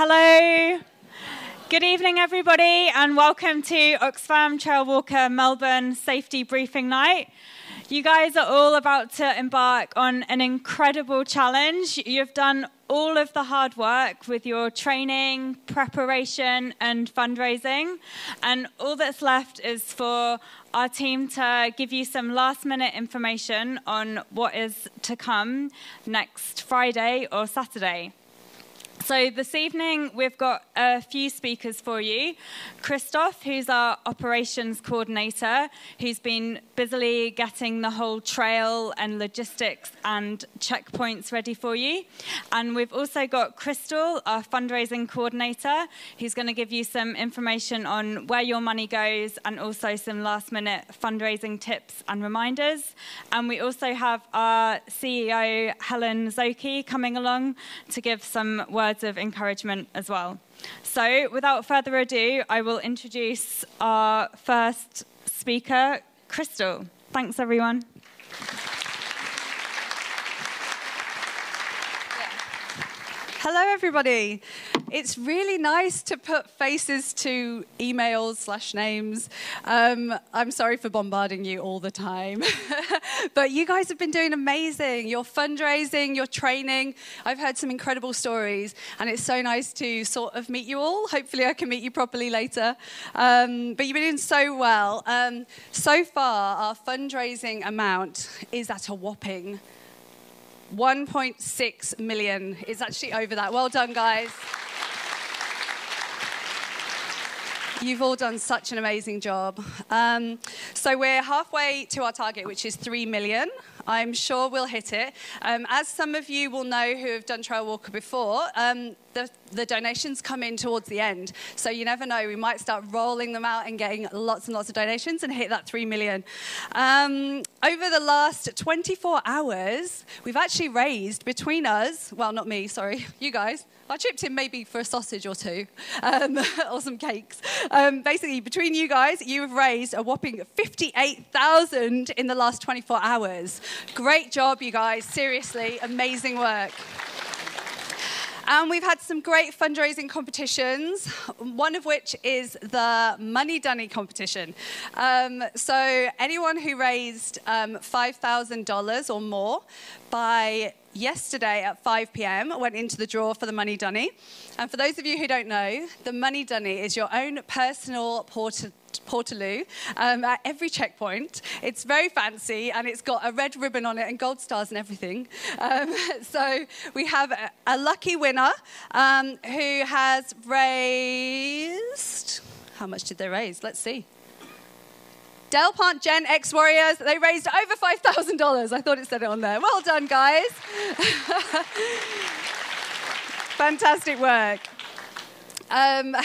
Hello. Good evening, everybody, and welcome to Oxfam Trailwalker Melbourne Safety Briefing Night. You guys are all about to embark on an incredible challenge. You've done all of the hard work with your training, preparation, and fundraising. And all that's left is for our team to give you some last-minute information on what is to come next Friday or Saturday. So this evening, we've got a few speakers for you. Christoph, who's our operations coordinator, who's been busily getting the whole trail and logistics and checkpoints ready for you. And we've also got Crystal, our fundraising coordinator, who's going to give you some information on where your money goes and also some last-minute fundraising tips and reminders. And we also have our CEO, Helen Zoki, coming along to give some words of encouragement as well. So without further ado, I will introduce our first speaker, Crystal. Thanks, everyone. Hello, everybody. It's really nice to put faces to emails/names. I'm sorry for bombarding you all the time. But you guys have been doing amazing. Your fundraising, your training. I've heard some incredible stories, and it's so nice to sort of meet you all. Hopefully I can meet you properly later. But you've been doing so well. So far, our fundraising amount is at a whopping 1.6 million. It's actually over that. Well done, guys. You've all done such an amazing job. So we're halfway to our target, which is 3 million. I'm sure we'll hit it. As some of you will know who have done Trailwalker before, the donations come in towards the end. So you never know, we might start rolling them out and getting lots and lots of donations and hit that 3 million. Over the last 24 hours, we've actually raised between us, well, not me, sorry, you guys. I chipped in maybe for a sausage or two, or some cakes. Basically, between you guys, you have raised a whopping 58,000 in the last 24 hours. Great job, you guys. Seriously, amazing work. And we've had some great fundraising competitions, one of which is the Money Dunny competition. So anyone who raised $5,000 or more by yesterday at 5 p.m. went into the draw for the Money Dunny. And for those of you who don't know, the Money Dunny is your own personal portaloo at every checkpoint. It's very fancy, and it's got a red ribbon on it and gold stars and everything. So we have a lucky winner who has raised... How much did they raise? Let's see. Delpant Gen X-Warriors, they raised over $5,000. I thought it said it on there. Well done, guys. Fantastic work. And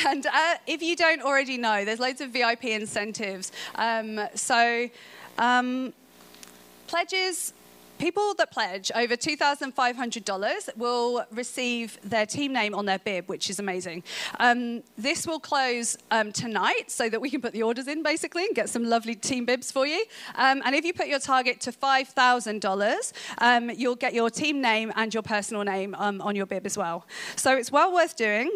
if you don't already know, there's loads of VIP incentives. Pledges, people that pledge over $2,500 will receive their team name on their bib, which is amazing. This will close tonight so that we can put the orders in, basically, and get some lovely team bibs for you. And if you put your target to $5,000, you'll get your team name and your personal name on your bib as well. So it's well worth doing.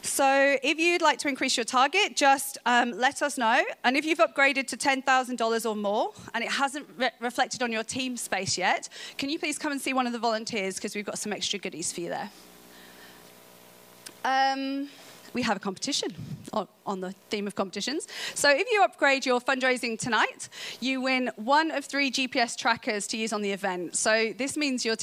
So if you'd like to increase your target, just let us know. And if you've upgraded to $10,000 or more, and it hasn't reflected on your team space yet, can you please come and see one of the volunteers, because we've got some extra goodies for you there. We have a competition on the theme of competitions. So if you upgrade your fundraising tonight, you win one of 3 GPS trackers to use on the event. So this means your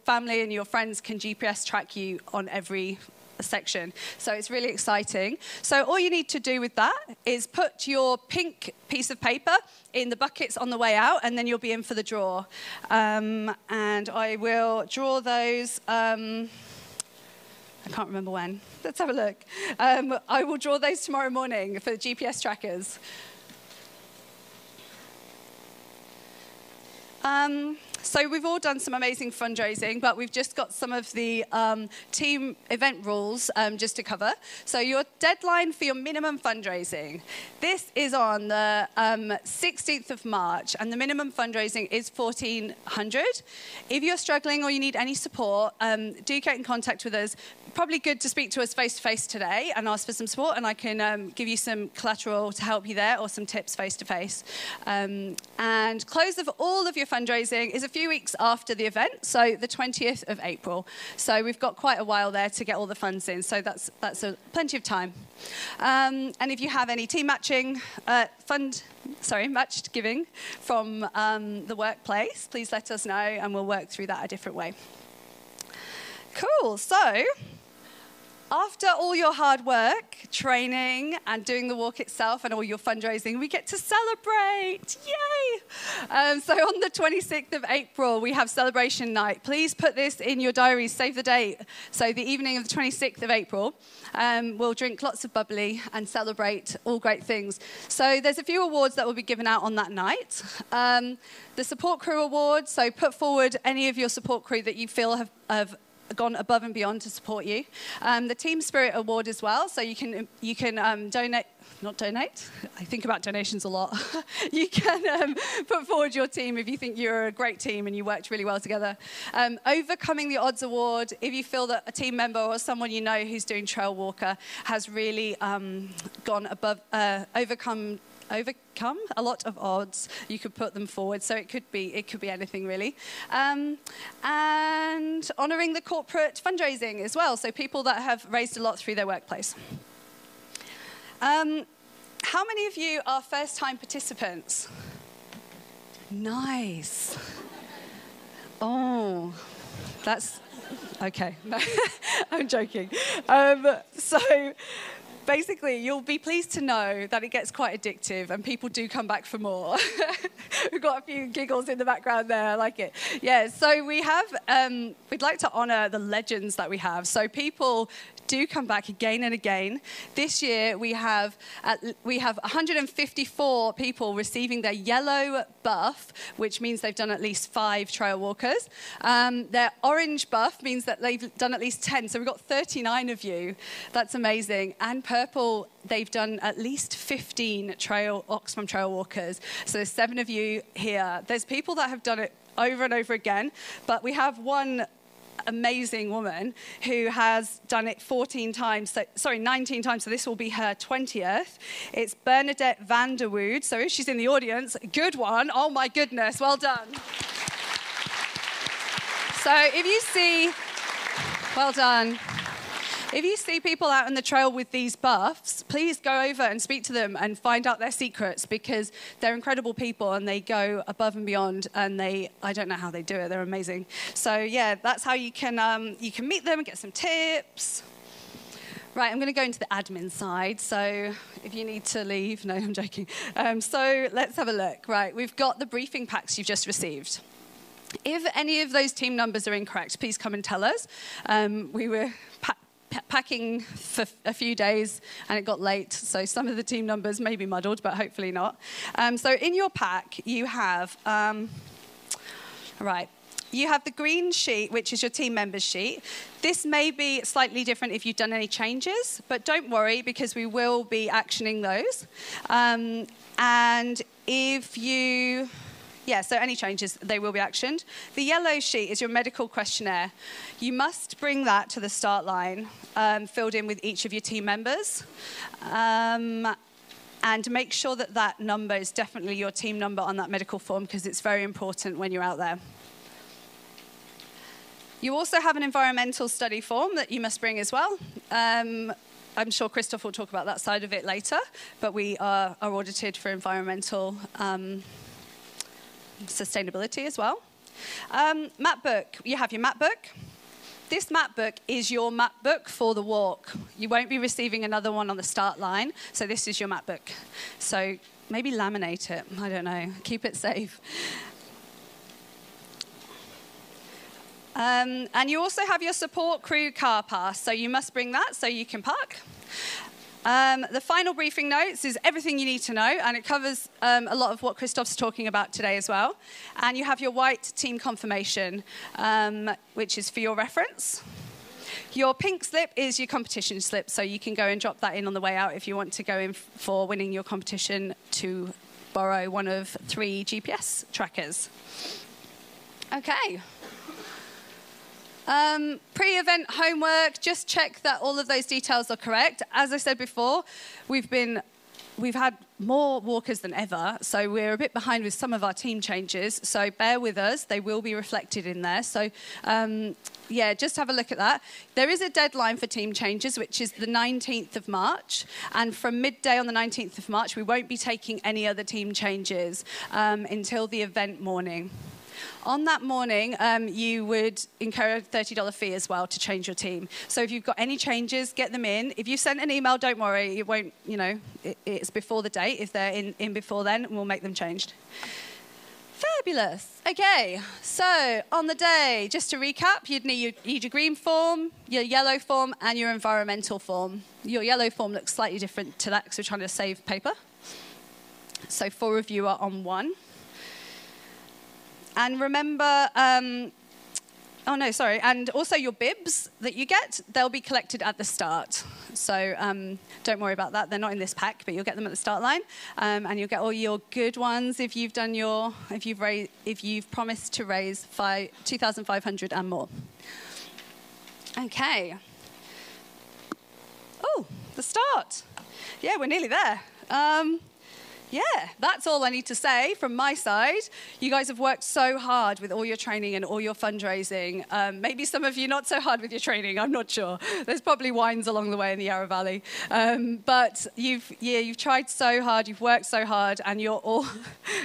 family and your friends can GPS track you on every section. So it's really exciting. So all you need to do with that is put your pink piece of paper in the buckets on the way out, and then you'll be in for the draw. And I will draw those. I can't remember when. Let's have a look. I will draw those tomorrow morning for the GPS trackers. So we've all done some amazing fundraising, but we've just got some of the team event rules just to cover. So your deadline for your minimum fundraising. This is on the 16th of March, and the minimum fundraising is $1,400. If you're struggling or you need any support, do get in contact with us. Probably good to speak to us face-to-face today and ask for some support, and I can give you some collateral to help you there or some tips face-to-face. And close of all of your fundraising is a few weeks after the event, so the 20th of April. So we've got quite a while there to get all the funds in, so that's plenty of time. And if you have any team matching, matched giving from the workplace, please let us know and we'll work through that a different way. Cool, so after all your hard work, training, and doing the walk itself and all your fundraising, we get to celebrate. Yay! So on the 26th of April, we have celebration night. Please put this in your diaries, save the date. So the evening of the 26th of April, we'll drink lots of bubbly and celebrate all great things. So there's a few awards that will be given out on that night. The Support Crew Award, so put forward any of your support crew that you feel have gone above and beyond to support you. The Team Spirit Award as well, so you can not donate, I think about donations a lot. You can put forward your team if you think you're a great team and you worked really well together. Overcoming the Odds Award, if you feel that a team member or someone you know who's doing Trailwalker has really gone above, overcome a lot of odds, you could put them forward. So it could be anything really. And honouring the corporate fundraising as well. So people that have raised a lot through their workplace. How many of you are first-time participants? Nice. Oh, that's okay. No, I'm joking. So basically, you'll be pleased to know that it gets quite addictive and people do come back for more. We've got a few giggles in the background there. I like it. Yeah, so we have, we'd like to honour the legends that we have. So people do come back again and again. This year we have 154 people receiving their yellow buff, which means they've done at least 5 trail walkers. Their orange buff means that they've done at least 10. So we've got 39 of you. That's amazing. And purple, they've done at least 15 Oxfam Trailwalkers. So there's 7 of you here. There's people that have done it over and over again, but we have one amazing woman who has done it 19 times, so this will be her 20th. It's Bernadette van der Wood, so if she's in the audience, good one. Oh my goodness, well done. So if you see, well done. If you see people out on the trail with these buffs, please go over and speak to them and find out their secrets, because they're incredible people and they go above and beyond, and I don't know how they do it, they're amazing. So yeah, that's how you can meet them and get some tips. Right, I'm going to go into the admin side, so if you need to leave, no, I'm joking. So let's have a look. Right, we've got the briefing packs you've just received. If any of those team numbers are incorrect, please come and tell us. We were packing for a few days and it got late, so some of the team numbers may be muddled, but hopefully not. So in your pack you have you have the green sheet, which is your team members sheet. This may be slightly different if you've done any changes, but don't worry, because we will be actioning those. And if you so any changes, they will be actioned. The yellow sheet is your medical questionnaire. You must bring that to the start line, filled in with each of your team members. And make sure that that number is definitely your team number on that medical form, because it's very important when you're out there. You also have an environmental study form that you must bring as well. I'm sure Christoph will talk about that side of it later, but we are audited for environmental sustainability as well. Map book. You have your map book. This map book is your map book for the walk. You won't be receiving another one on the start line, so this is your map book. So maybe laminate it. I don't know. Keep it safe. And you also have your support crew car pass, so you must bring that so you can park. The final briefing notes is everything you need to know, and it covers a lot of what Christoph's talking about today as well. And you have your white team confirmation, which is for your reference. Your pink slip is your competition slip, so you can go and drop that in on the way out if you want to go in for winning your competition to borrow one of 3 GPS trackers. Okay. Pre-event homework, just check that all of those details are correct. As I said before, we've had more walkers than ever, so we're a bit behind with some of our team changes, so bear with us. They will be reflected in there. So, yeah, just have a look at that. There is a deadline for team changes, which is the 19th of March, and from midday on the 19th of March, we won't be taking any other team changes until the event morning. On that morning, you would incur a $30 fee as well to change your team. So if you've got any changes, get them in. If you sent an email, don't worry. It won't, you know, it's before the date. If they're in before then, we'll make them changed. Fabulous. Okay, so on the day, just to recap, you'd need your green form, your yellow form, and your environmental form. Your yellow form looks slightly different to that because we're trying to save paper. So 4 of you are on 1. And remember, and also your bibs that you get, they'll be collected at the start. So don't worry about that. They're not in this pack, but you'll get them at the start line. And you'll get all your good ones if you've promised to raise 2,500 and more. Okay. Oh, the start. Yeah, we're nearly there. Yeah, that's all I need to say from my side. You guys have worked so hard with all your training and all your fundraising. Maybe some of you not so hard with your training, I'm not sure. There's probably wines along the way in the Yarra Valley. But you've tried so hard, you've worked so hard, and you're all,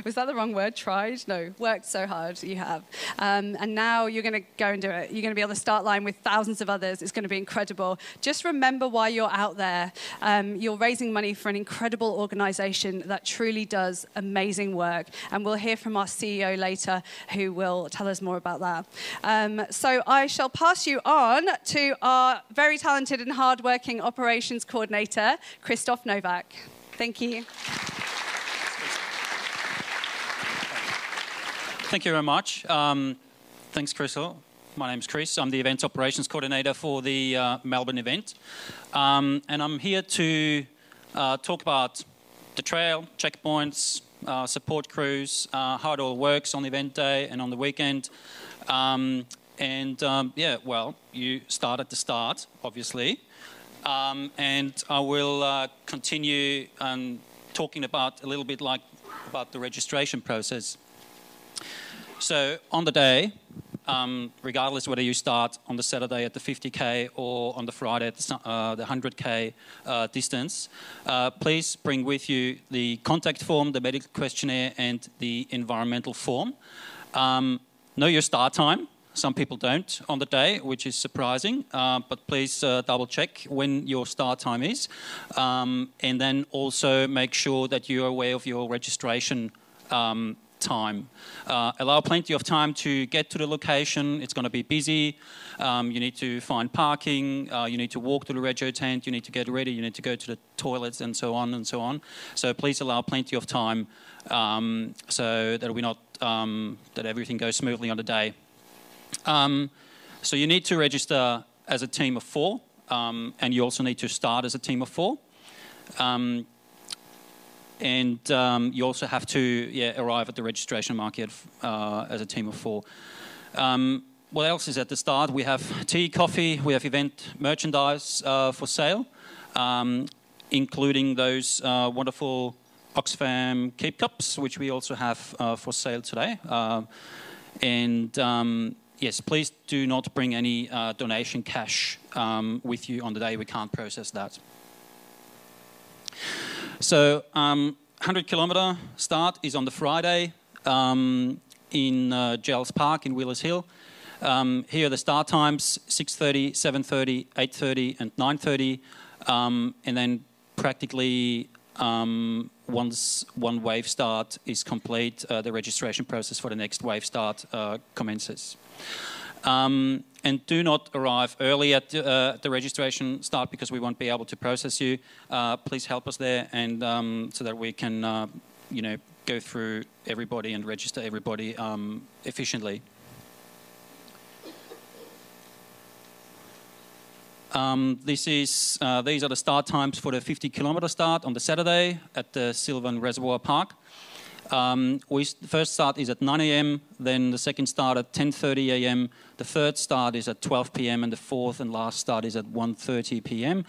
was that the wrong word, tried? No, worked so hard, you have. And now you're going to go and do it. You're going to be on the start line with thousands of others. It's going to be incredible. Just remember why you're out there. You're raising money for an incredible organisation that truly does amazing work, and we'll hear from our CEO later who will tell us more about that. So I shall pass you on to our very talented and hardworking operations coordinator, Christoph Novak. Thank you. Thank you very much. Thanks, Crystal. My name's Chris. I'm the events operations coordinator for the Melbourne event, and I'm here to talk about the trail, checkpoints, support crews, how it all works on the event day and on the weekend. Yeah, well, you start at the start, obviously. And I will continue talking about a little bit about the registration process. So on the day, regardless whether you start on the Saturday at the 50K or on the Friday at the 100K distance, please bring with you the contact form, the medical questionnaire, and the environmental form. Know your start time. Some people don't on the day, which is surprising, but please double check when your start time is. And then also make sure that you're aware of your registration time. Allow plenty of time to get to the location. It's going to be busy. You need to find parking. You need to walk to the rego tent. You need to get ready. You need to go to the toilets and so on and so on. So please allow plenty of time so that that everything goes smoothly on the day. So you need to register as a team of 4, and you also need to start as a team of 4. And you also have to arrive at the registration market as a team of 4. What else is at the start? We have tea, coffee, we have event merchandise for sale, including those wonderful Oxfam Keep Cups, which we also have for sale today. Yes, please do not bring any donation cash with you on the day. We can't process that. So 100-kilometre start is on the Friday in Gels Park in Wheelers Hill. Here are the start times: 6:30, 7:30, 8:30 and 9:30. And then practically once one wave start is complete, the registration process for the next wave start commences. And do not arrive early at the registration start because we won't be able to process you. Please help us there, and so that we can, go through everybody and register everybody efficiently. These are the start times for the 50-kilometre start on the Saturday at the Sylvan Reservoir Park. The first start is at 9 a.m, then the second start at 10:30 a.m, the third start is at 12 p.m, and the fourth and last start is at 1:30 p.m.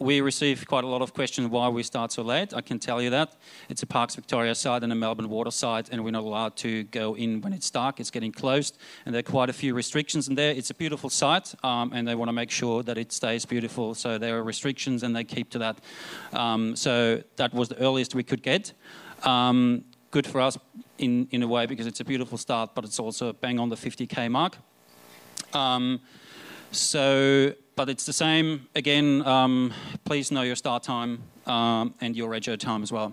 We receive quite a lot of questions why we start so late. I can tell you that. It's a Parks Victoria site and a Melbourne water site, and we're not allowed to go in when it's dark. It's getting closed, and there are quite a few restrictions in there. It's a beautiful site, and they want to make sure that it stays beautiful, so there are restrictions, and they keep to that. So that was the earliest we could get. Good for us in a way because it's a beautiful start, but it's also bang on the 50k mark. But it's the same again. Please know your start time and your rego time as well.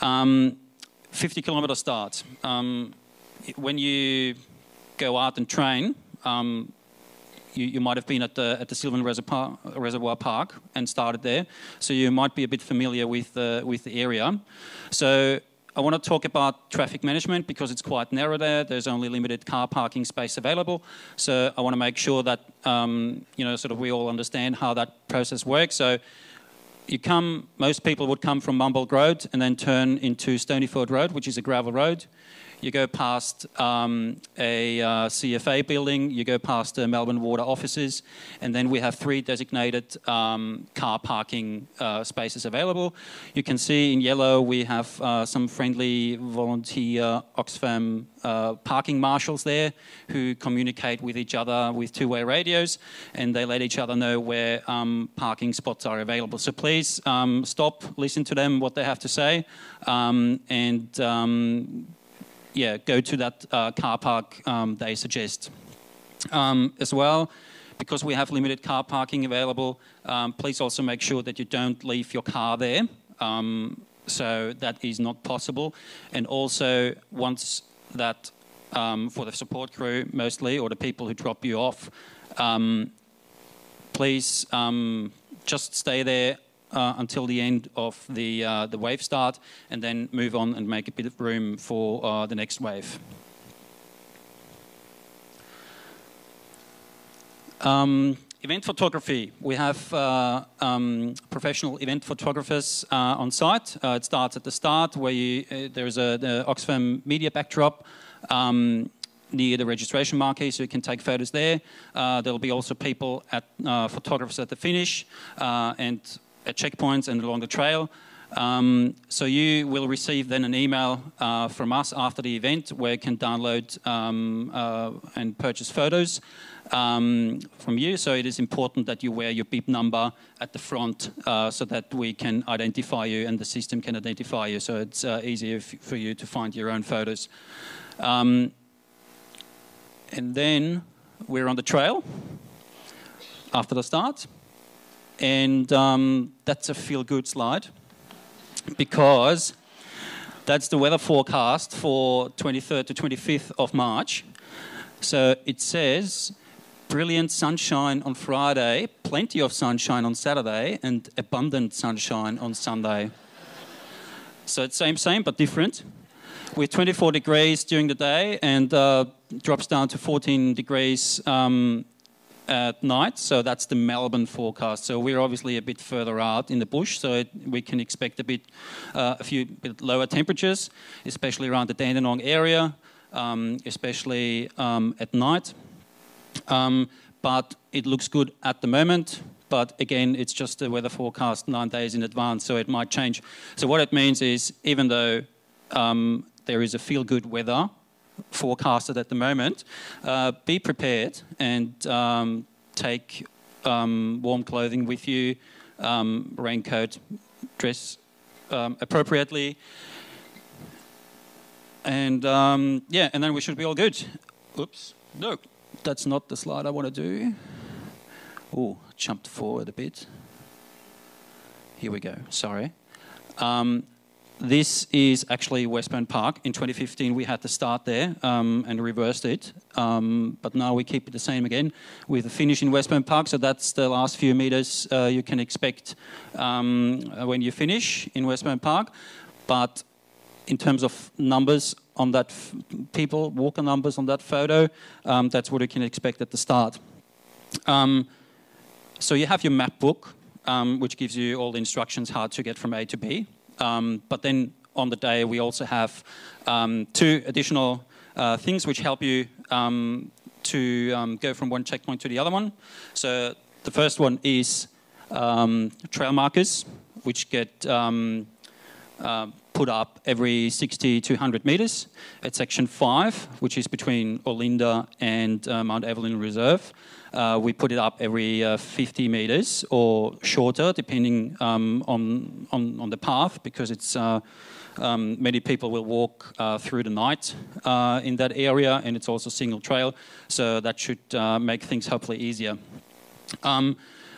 50-kilometre start. When you go out and train, you might have been at the Sylvan Reservoir Park and started there, so you might be a bit familiar with the area. So I want to talk about traffic management because it's quite narrow there. There's only limited car parking space available. So I want to make sure that we all understand how that process works. So most people would come from Mumble Road and then turn into Stonyford Road, which is a gravel road. You go past a CFA building, you go past the Melbourne Water offices, and then we have 3 designated car parking spaces available. You can see in yellow we have some friendly volunteer Oxfam parking marshals there who communicate with each other with 2-way radios, and they let each other know where parking spots are available. So please stop, listen to them, what they have to say, go to that car park they suggest. As well, because we have limited car parking available, please also make sure that you don't leave your car there. So that is not possible. And also, once that, for the support crew mostly, or the people who drop you off, please just stay there until the end of the wave start, and then move on and make a bit of room for the next wave. Event photography. We have professional event photographers on site. It starts at the start where there's the Oxfam media backdrop near the registration marquee, so you can take photos there. There'll be also people photographers at the finish and at checkpoints and along the trail. So you will receive then an email from us after the event where you can download and purchase photos from you. So it is important that you wear your bib number at the front so that we can identify you and the system can identify you, so it's easier for you to find your own photos. And then we're on the trail after the start. And that's a feel-good slide because that's the weather forecast for 23rd to 25th of March. So it says brilliant sunshine on Friday, plenty of sunshine on Saturday, and abundant sunshine on Sunday. So it's same but different. With 24 degrees during the day and drops down to 14 degrees at night, so that's the Melbourne forecast. So we're obviously a bit further out in the bush, so we can expect a few bit lower temperatures, especially around the Dandenong area, especially at night. But it looks good at the moment. But again, it's just a weather forecast 9 days in advance, so it might change. So what it means is, even though there is a feel-good weather forecasted at the moment, be prepared and take warm clothing with you, raincoat, dress appropriately, and and then we should be all good. Oops, no, that's not the slide I want to do. Oh, jumped forward a bit. Here we go, sorry. this is actually Westburn Park. In 2015, we had to start there and reversed it. But now we keep it the same again with the finish in Westburn Park. So that's the last few meters you can expect when you finish in Westburn Park. But in terms of numbers on that, people, walker numbers on that photo, that's what you can expect at the start. So you have your map book, which gives you all the instructions how to get from A to B. But then on the day, we also have 2 additional things which help you to go from one checkpoint to the other one. So the first one is trail markers, which get put up every 60 to 100 meters at section 5, which is between Olinda and Mount Evelyn Reserve. We put it up every 50 meters or shorter, depending on the path, because it's many people will walk through the night in that area, and it's also single trail, so that should make things hopefully easier.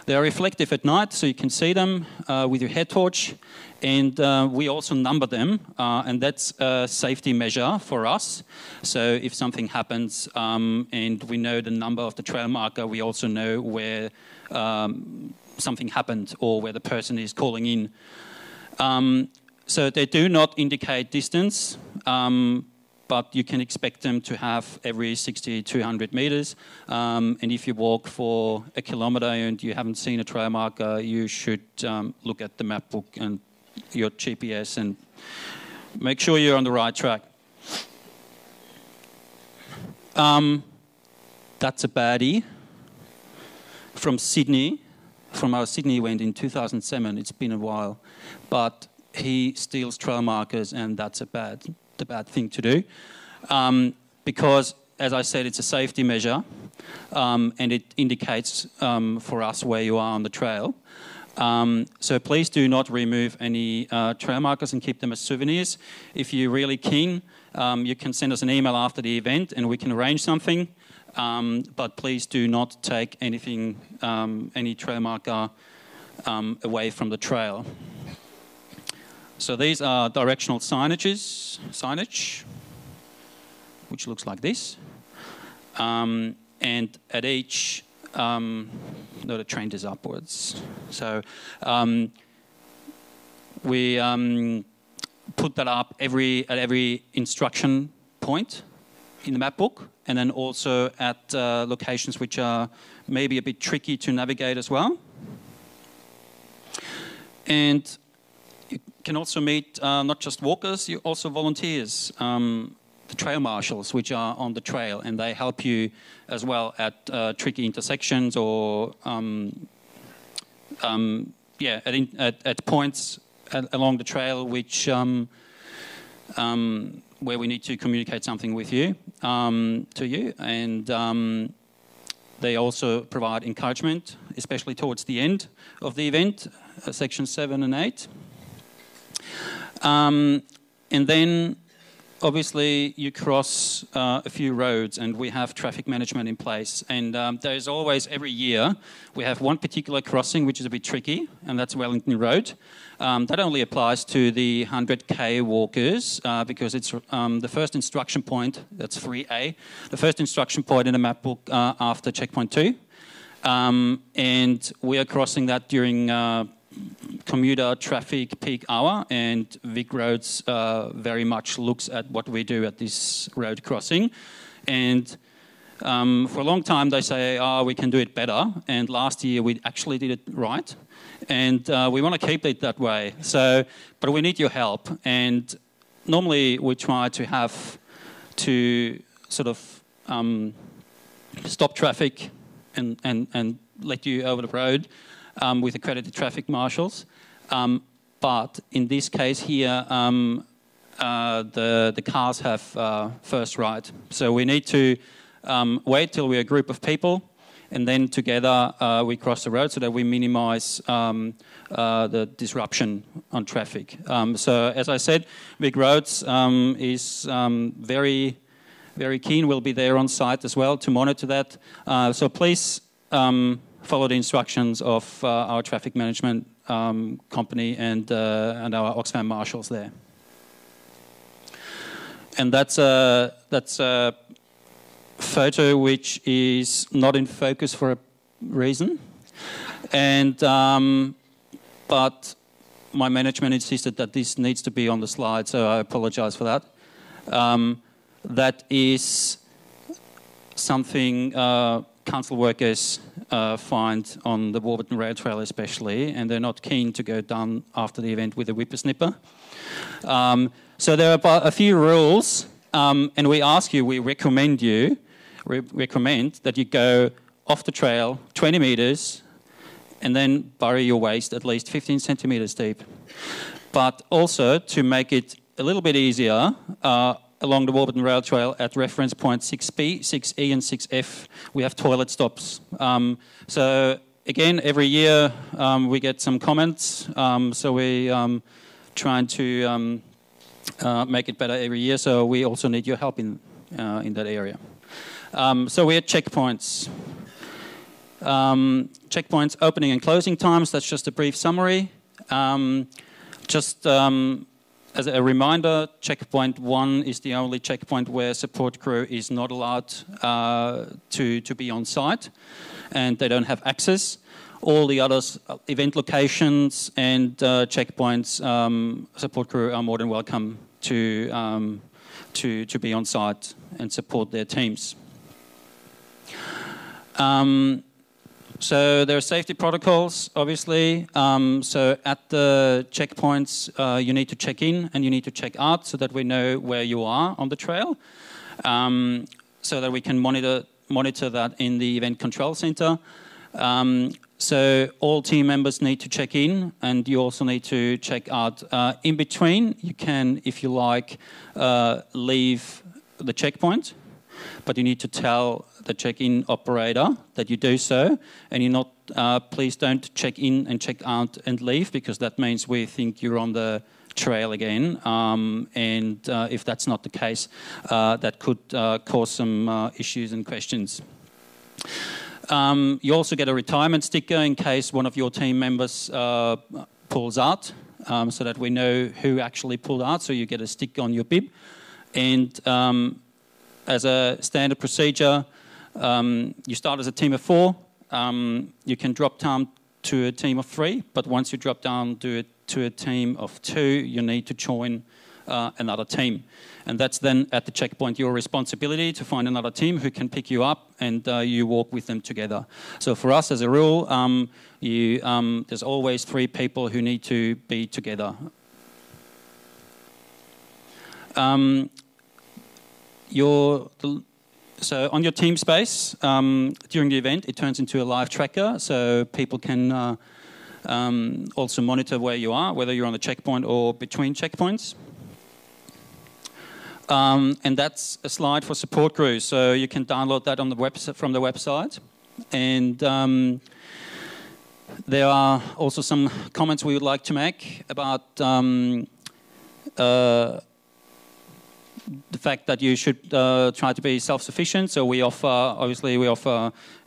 They are reflective at night, so you can see them with your head torch, and we also number them, and that's a safety measure for us. So if something happens and we know the number of the trail marker, we also know where something happened or where the person is calling in. So they do not indicate distance, but you can expect them to have every 60 to 100 meters. And if you walk for a kilometre and you haven't seen a trail marker, you should look at the map book and your GPS and make sure you're on the right track. That's a baddie from Sydney, from our Sydney event in 2007. It's been a while, but he steals trail markers, and that's the bad thing to do, because, as I said, it's a safety measure, and it indicates for us where you are on the trail. So please do not remove any trail markers and keep them as souvenirs. If you're really keen, you can send us an email after the event and we can arrange something. But please do not take anything, any trail marker away from the trail. So these are directional signage, which looks like this. And at each, no, the trend is upwards. So we put that up at every instruction point in the map book, and then also at locations which are maybe a bit tricky to navigate as well. And you can also meet not just walkers, you also volunteers, the trail marshals, which are on the trail, and they help you as well at tricky intersections or at points along the trail which where we need to communicate something with you, to you, and they also provide encouragement, especially towards the end of the event, sections 7 and 8. And then, obviously, you cross a few roads, and we have traffic management in place. And there's always, every year, we have one particular crossing which is a bit tricky, and that's Wellington Road. That only applies to the 100k walkers because it's the first instruction point, that's 3A, the first instruction point in the map book after checkpoint 2. And we are crossing that during commuter traffic peak hour, and Vic Roads very much looks at what we do at this road crossing. And for a long time they say, oh, we can do it better, and last year we actually did it right, and we want to keep it that way. So, but we need your help, and normally we try to have to sort of stop traffic and let you over the road with accredited traffic marshals. But in this case here, the cars have first right. So we need to wait till we're a group of people, and then together we cross the road so that we minimise the disruption on traffic. So as I said, Vic Roads is very, very keen. We'll be there on site as well to monitor that. So please follow the instructions of our traffic management company and our Oxfam marshals there. And that's a photo which is not in focus for a reason. And but my management insisted that this needs to be on the slide, so I apologize for that. That is something council workers find on the Warburton Rail Trail especially, and they're not keen to go down after the event with a whippersnipper. So there are a few rules, and we recommend that you go off the trail 20 metres and then bury your waist at least 15 centimetres deep. But also, to make it a little bit easier, along the Warburton Rail Trail at reference point 6B, 6E and 6F, we have toilet stops. So again, every year we get some comments, so we trying to make it better every year, so we also need your help in that area. So we had checkpoints. Checkpoints, opening and closing times, that's just a brief summary. As a reminder, checkpoint 1 is the only checkpoint where support crew is not allowed to be on site, and they don't have access. All the others, event locations and checkpoints, support crew are more than welcome to be on site and support their teams. So there are safety protocols, obviously. So at the checkpoints, you need to check in and you need to check out so that we know where you are on the trail, so that we can monitor that in the event control center. So all team members need to check in, and you also need to check out. In between, you can, if you like, leave the checkpoint, but you need to tell the check-in operator that you do so, and you're not. Please don't check in and check out and leave, because that means we think you're on the trail again. And if that's not the case, that could cause some issues and questions. You also get a retirement sticker in case one of your team members pulls out, so that we know who actually pulled out. So you get a stick on your bib. And as a standard procedure, you start as a team of 4. You can drop down to a team of 3, but once you drop down to a team of 2, you need to join another team. And that's then at the checkpoint your responsibility to find another team who can pick you up, and you walk with them together. So for us, as a rule, there's always 3 people who need to be together. So on your team space, during the event, it turns into a live tracker, so people can also monitor where you are, whether you're on the checkpoint or between checkpoints. And that's a slide for support crews, so you can download that on the from the website. And there are also some comments we would like to make about the fact that you should try to be self-sufficient. So we offer a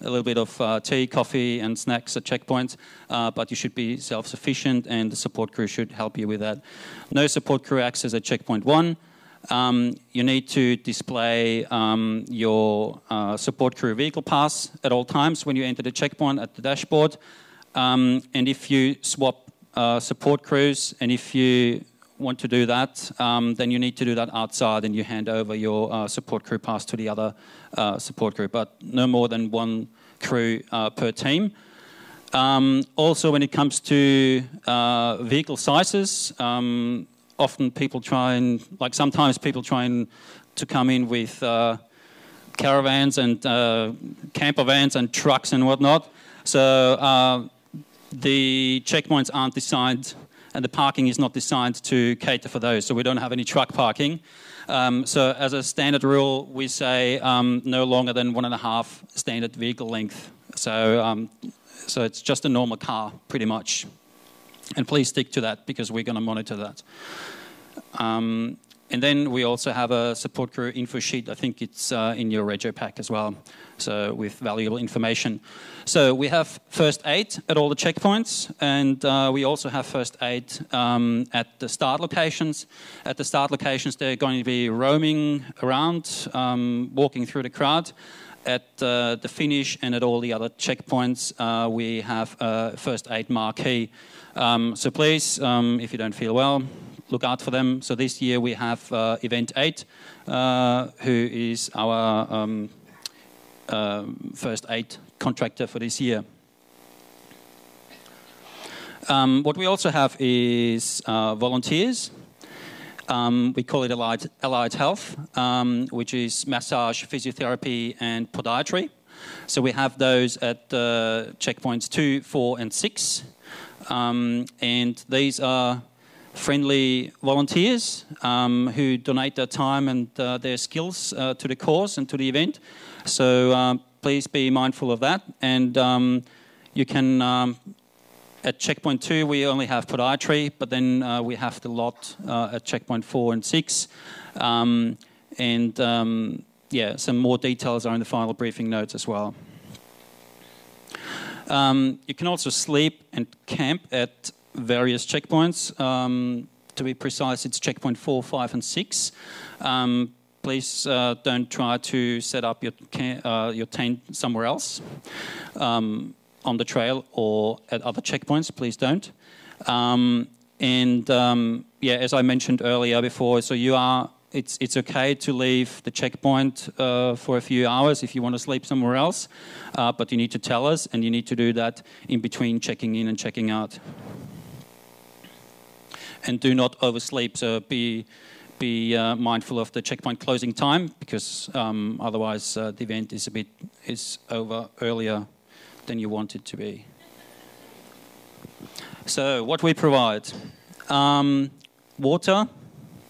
little bit of tea, coffee and snacks at checkpoints, but you should be self-sufficient, and the support crew should help you with that. No support crew access at checkpoint 1. You need to display your support crew vehicle pass at all times when you enter the checkpoint at the dashboard. And if you swap support crews, and if you want to do that, then you need to do that outside, and you hand over your support crew pass to the other support crew, but no more than 1 crew per team. Also, when it comes to vehicle sizes, often people sometimes people try to come in with caravans and camper vans and trucks and whatnot. So the checkpoints aren't designed, and the parking is not designed to cater for those, so we don't have any truck parking. So as a standard rule, we say no longer than 1.5 standard vehicle length. So it's just a normal car, pretty much. And please stick to that, because we're going to monitor that. And then we also have a support crew info sheet. I think it's in your Regio pack as well, so with valuable information. So we have first aid at all the checkpoints, and we also have first aid at the start locations. At the start locations, they're going to be roaming around, walking through the crowd. At the finish and at all the other checkpoints, we have a first aid marquee. So please, if you don't feel well, look out for them. So this year we have Event 8, who is our first aid contractor for this year. What we also have is volunteers. We call it Allied Health, which is massage, physiotherapy and podiatry. So we have those at checkpoints 2, 4 and 6. And these are friendly volunteers who donate their time and their skills to the cause and to the event. So please be mindful of that. And you can, at checkpoint 2, we only have podiatry, but then we have the lot at checkpoint 4 and 6. Yeah, some more details are in the final briefing notes as well. You can also sleep and camp at various checkpoints. To be precise, it's checkpoint 4, 5 and 6. Please don't try to set up your tent somewhere else on the trail or at other checkpoints. Please don't. Yeah, as I mentioned earlier before, so it's okay to leave the checkpoint for a few hours if you want to sleep somewhere else, but you need to tell us, and you need to do that in between checking in and checking out. And do not oversleep, so be mindful of the checkpoint closing time, because otherwise the event is over earlier than you want it to be. So what we provide, water,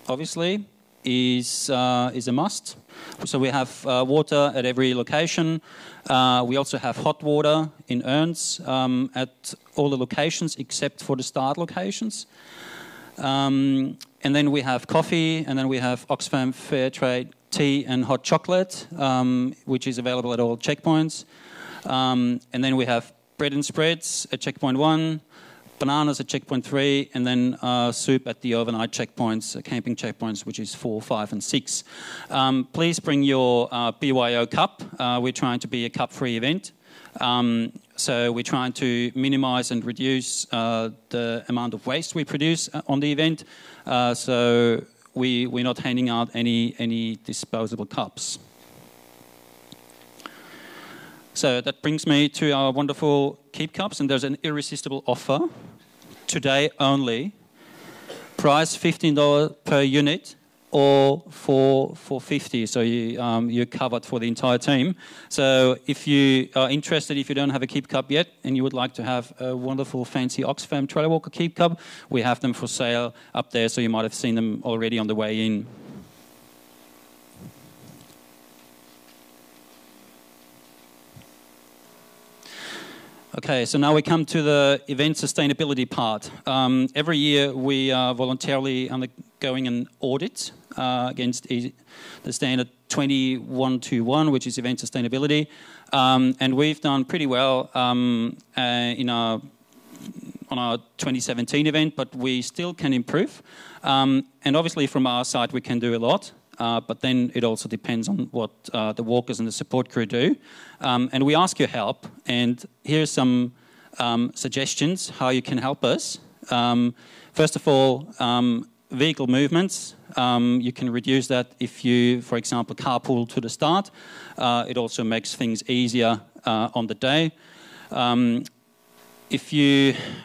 obviously, is a must. So we have water at every location. We also have hot water in urns at all the locations except for the start locations. And then we have coffee, and then we have Oxfam Fairtrade tea and hot chocolate, which is available at all checkpoints. And then we have bread and spreads at checkpoint 1, bananas at checkpoint 3, and then soup at the overnight checkpoints, camping checkpoints, which is 4, 5 and 6. Please bring your BYO cup. We're trying to be a cup-free event. So we're trying to minimise and reduce the amount of waste we produce on the event. So we're not handing out any disposable cups. So that brings me to our wonderful keep cups, and there's an irresistible offer today only. Price $15 per unit, or for $50. So you're covered for the entire team. So if you are interested, if you don't have a keep cup yet, and you would like to have a wonderful fancy Oxfam Trailwalker keep cup, we have them for sale up there. So you might have seen them already on the way in. Okay, so now we come to the event sustainability part. Every year we are voluntarily undergoing an audit against the standard 2121, which is event sustainability. And we've done pretty well on our 2017 event, but we still can improve. And obviously from our side we can do a lot. But then it also depends on what the walkers and the support crew do. And we ask your help, and here's some suggestions how you can help us. First of all, vehicle movements. You can reduce that if you, for example, carpool to the start. It also makes things easier on the day.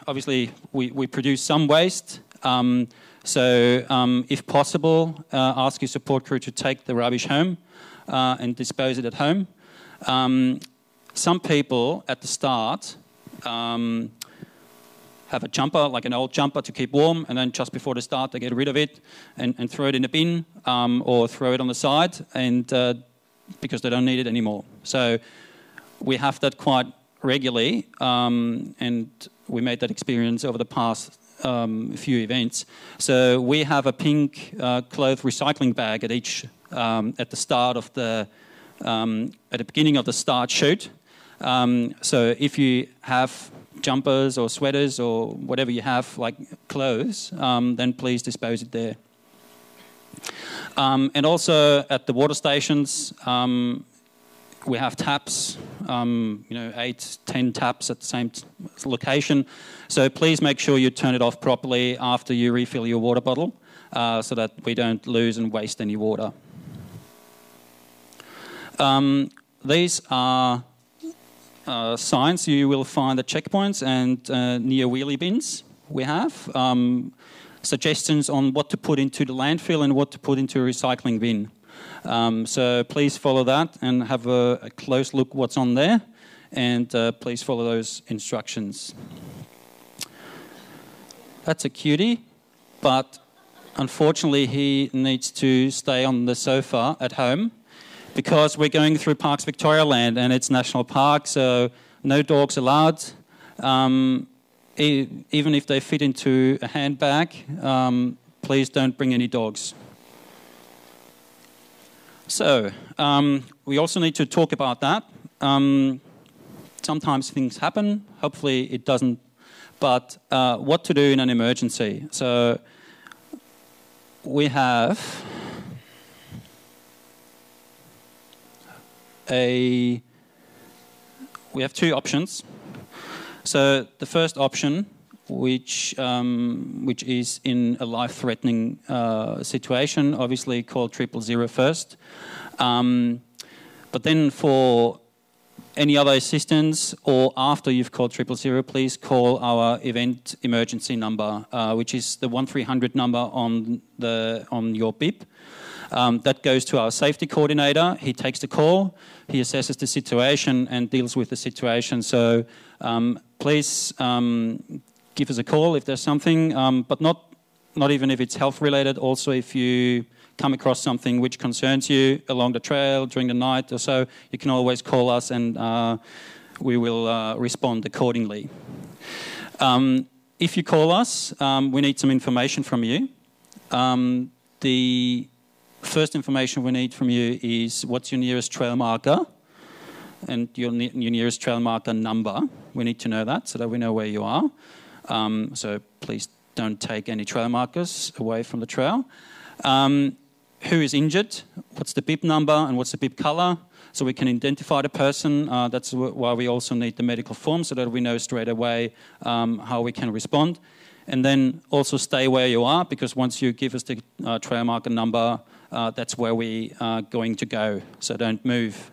Obviously, we produce some waste. So if possible, ask your support crew to take the rubbish home and dispose it at home. Some people at the start have a jumper, like an old jumper to keep warm, and then just before the start they get rid of it and throw it in a bin or throw it on the side, and because they don't need it anymore. So we have that quite regularly, and we made that experience over the past few events. So we have a pink cloth recycling bag at each at the start of the at the beginning of the start shoot. So if you have jumpers or sweaters or whatever you have, like clothes, then please dispose it there. And also at the water stations, we have taps, 8, 10 taps at the same location. So please make sure you turn it off properly after you refill your water bottle so that we don't lose and waste any water. These are signs you will find at checkpoints and near wheelie bins we have. Suggestions on what to put into the landfill and what to put into a recycling bin. So please follow that and have a close look what's on there, and please follow those instructions. That's a cutie, but unfortunately he needs to stay on the sofa at home because we're going through Parks Victoria land and it's national park, so no dogs allowed. Even if they fit into a handbag, please don't bring any dogs. So, we also need to talk about that. Sometimes things happen, hopefully it doesn't, but what to do in an emergency. So, we have two options. So the first option, which is in a life-threatening situation, obviously call 000 first. But then for any other assistance or after you've called 000, please call our event emergency number, which is the 1300 number on your BIP. That goes to our safety coordinator. He takes the call, he assesses the situation and deals with the situation. So please give us a call if there's something, but not even if it's health related. Also, if you come across something which concerns you along the trail during the night or so, you can always call us and we will respond accordingly. If you call us, we need some information from you. The first information we need from you is what's your nearest trail marker and your nearest trail marker number. We need to know that so that we know where you are. So please don't take any trail markers away from the trail. Who is injured? What's the BIP number and what's the BIP colour? So we can identify the person. That's why we also need the medical form so that we know straight away how we can respond. And then also stay where you are, because once you give us the trail marker number, that's where we are going to go. So don't move.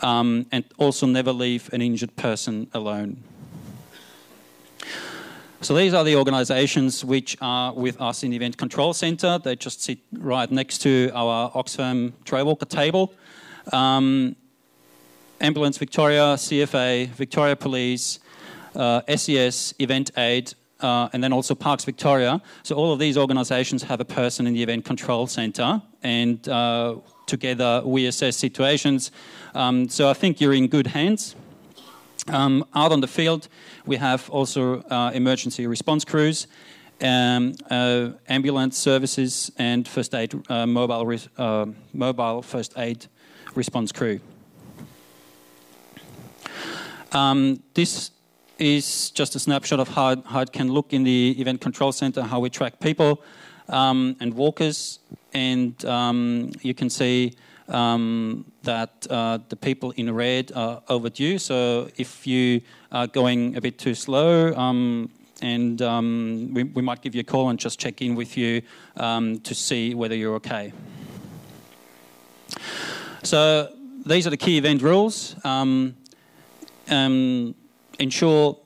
And also never leave an injured person alone. So these are the organisations which are with us in the Event Control Centre. They just sit right next to our Oxfam Trailwalker table. Ambulance Victoria, CFA, Victoria Police, SES, Event Aid, and then also Parks Victoria. So all of these organisations have a person in the Event Control Centre, and together we assess situations. So I think you're in good hands. Out on the field, we have also emergency response crews, ambulance services, and first aid mobile first aid response crew. This is just a snapshot of how it can look in the Event Control Centre, how we track people and walkers, and you can see that the people in red are overdue. So if you are going a bit too slow, and we might give you a call and just check in with you to see whether you're okay. So these are the key event rules. Ensure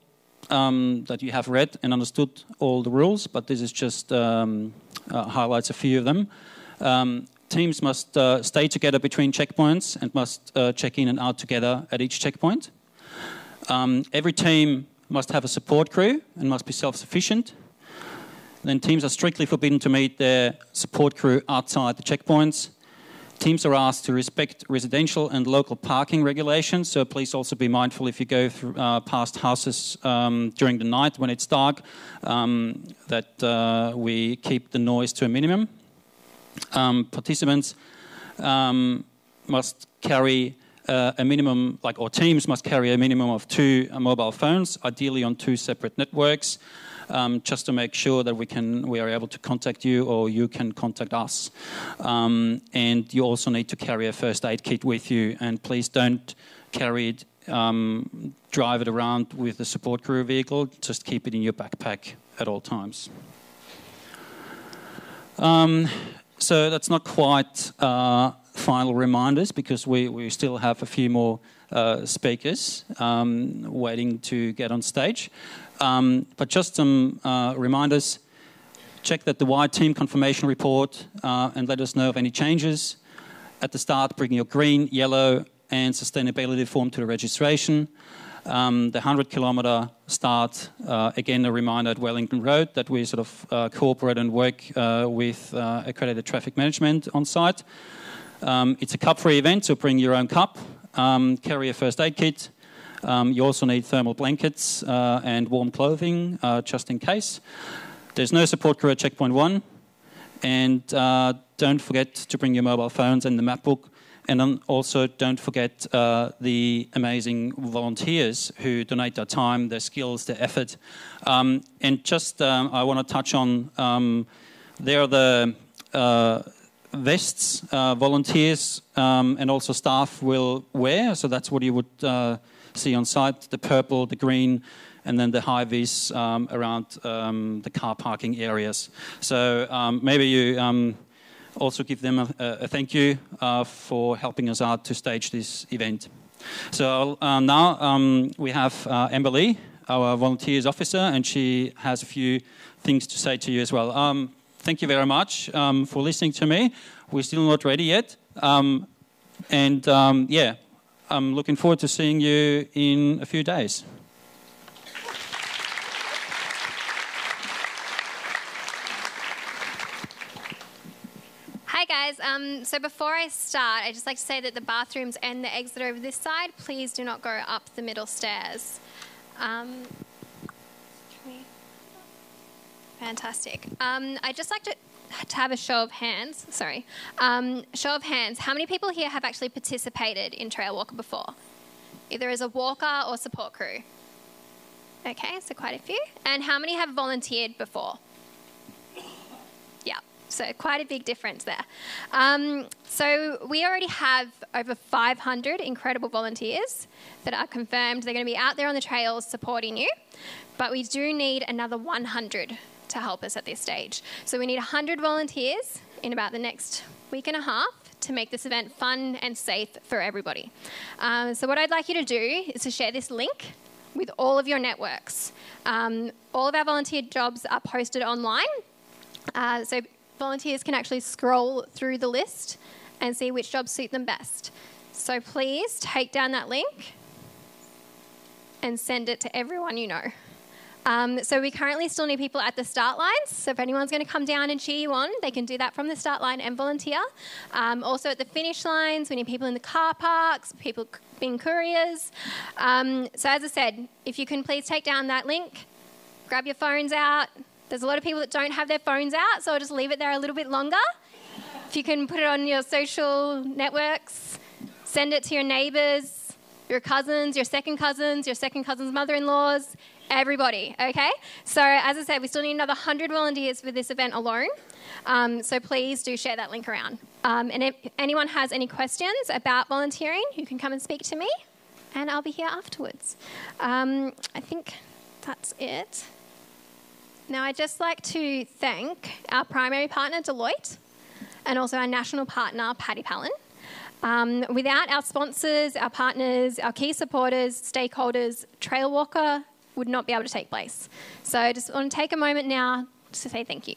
that you have read and understood all the rules, but this is just highlights a few of them. Teams must stay together between checkpoints and must check in and out together at each checkpoint. Every team must have a support crew and must be self-sufficient. Then teams are strictly forbidden to meet their support crew outside the checkpoints. Teams are asked to respect residential and local parking regulations, so please also be mindful if you go through, past houses during the night when it's dark, that we keep the noise to a minimum. Participants must carry a minimum, or teams must carry a minimum of 2 mobile phones, ideally on 2 separate networks. Just to make sure that we are able to contact you or you can contact us. And you also need to carry a first aid kit with you, and please don't carry it, drive it around with the support crew vehicle, just keep it in your backpack at all times. So that's not quite final reminders, because we still have a few more speakers waiting to get on stage. But just some reminders. Check that the white team confirmation report and let us know of any changes. At the start, bring your green, yellow and sustainability form to the registration. The 100-kilometre start, again a reminder at Wellington Road that we sort of cooperate and work with accredited traffic management on site. It's a cup-free event, so bring your own cup. Carry a first aid kit. You also need thermal blankets and warm clothing, just in case. There's no support crew at Checkpoint 1. And don't forget to bring your mobile phones and the map book. And then also don't forget the amazing volunteers who donate their time, their skills, their effort. And just I want to touch on, there are the vests volunteers and also staff will wear. So that's what you would see on site, the purple, the green, and then the high vis around the car parking areas. So maybe you also give them a thank you for helping us out to stage this event. So now we have Amber Lee, our volunteers officer, and she has a few things to say to you as well. Thank you very much for listening to me. We're still not ready yet. Yeah, I'm looking forward to seeing you in a few days. Hi guys, so before I start, I'd just like to say that the bathrooms and the exit over this side, please do not go up the middle stairs. Fantastic. I'd just like to have a show of hands, show of hands. How many people here have actually participated in Trailwalker before? Either as a walker or support crew? Okay, so quite a few. And how many have volunteered before? Yeah, so quite a big difference there. So we already have over 500 incredible volunteers that are confirmed. They're going to be out there on the trails supporting you, but we do need another 100 to help us at this stage. So we need 100 volunteers in about the next week and a half to make this event fun and safe for everybody. So what I'd like you to do is to share this link with all of your networks. All of our volunteer jobs are posted online, so volunteers can actually scroll through the list and see which jobs suit them best. So please take down that link and send it to everyone you know. So we currently still need people at the start lines. So if anyone's going to come down and cheer you on, they can do that from the start line and volunteer. Also at the finish lines, we need people in the car parks, people being couriers. So as I said, if you can please take down that link, grab your phones out. There's a lot of people that don't have their phones out, so I'll just leave it there a little bit longer. If you can put it on your social networks, send it to your neighbours, your cousins, your second cousins mother-in-laws, everybody, okay? So as I said, we still need another 100 volunteers for this event alone. So please do share that link around. And if anyone has any questions about volunteering, you can come and speak to me, and I'll be here afterwards. I think that's it. Now, I'd just like to thank our primary partner, Deloitte, and also our national partner, Paddy Palin. Without our sponsors, our partners, our key supporters, stakeholders, Trailwalker would not be able to take place. So I just want to take a moment now to say thank you.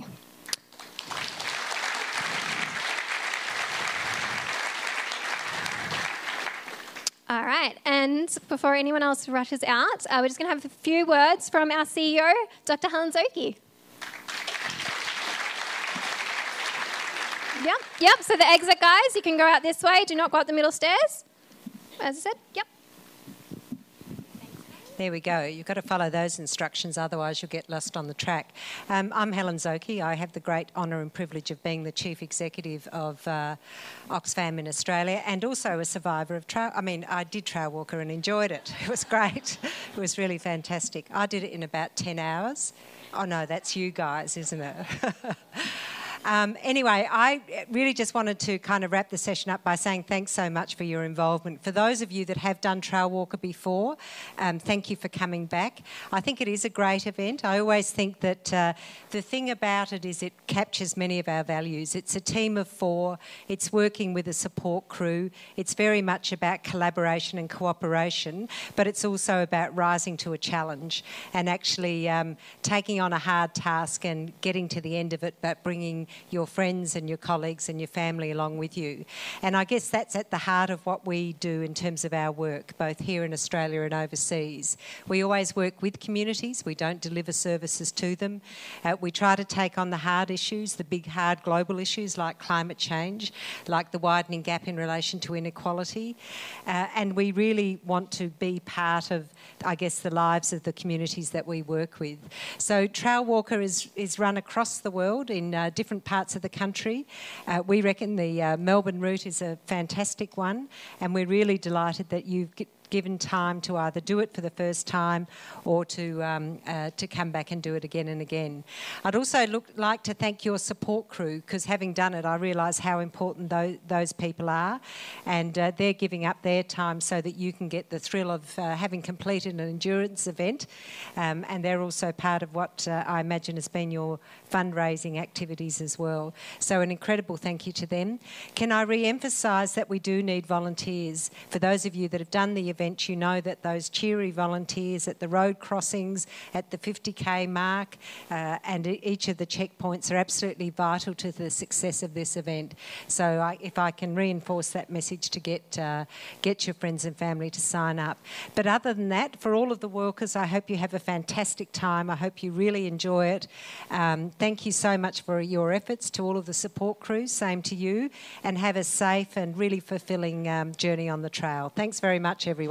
All right, and before anyone else rushes out, we're just going to have a few words from our CEO, Dr. Helen Zoki. Yep. So the exit, guys, you can go out this way. Do not go up the middle stairs. As I said, yep. There we go. You've got to follow those instructions, otherwise you'll get lost on the track. I'm Helen Zoki. I have the great honour and privilege of being the Chief Executive of Oxfam in Australia, and also a survivor of I did Trailwalker and enjoyed it. It was great. It was really fantastic. I did it in about 10 hours. Oh no, that's you guys, isn't it? Anyway, I really just wanted to kind of wrap the session up by saying thanks so much for your involvement. For those of you that have done Trailwalker before, thank you for coming back. I think it is a great event. I always think that the thing about it is it captures many of our values. It's a team of 4. It's working with a support crew. It's very much about collaboration and cooperation, but it's also about rising to a challenge and actually taking on a hard task and getting to the end of it, but bringing your friends and your colleagues and your family along with you. And I guess that's at the heart of what we do in terms of our work, both here in Australia and overseas. We always work with communities. We don't deliver services to them. We try to take on the hard issues, the big, hard global issues like climate change, like the widening gap in relation to inequality. And we really want to be part of, I guess, the lives of the communities that we work with. So Trailwalker is run across the world in different parts of the country. We reckon the Melbourne route is a fantastic one, and we're really delighted that you've given time to either do it for the first time or to come back and do it again and again. I'd also like to thank your support crew, because having done it, I realise how important those people are, and they're giving up their time so that you can get the thrill of having completed an endurance event, and they're also part of what I imagine has been your fundraising activities as well. So an incredible thank you to them. Can I re-emphasise that we do need volunteers? For those of you that have done the event, you know that those cheery volunteers at the road crossings, at the 50k mark, and each of the checkpoints are absolutely vital to the success of this event. So if I can reinforce that message to get your friends and family to sign up. But other than that, for all of the workers, I hope you have a fantastic time. I hope you really enjoy it. Thank you so much for your efforts. To all of the support crews, same to you, and have a safe and really fulfilling journey on the trail. Thanks very much, everyone.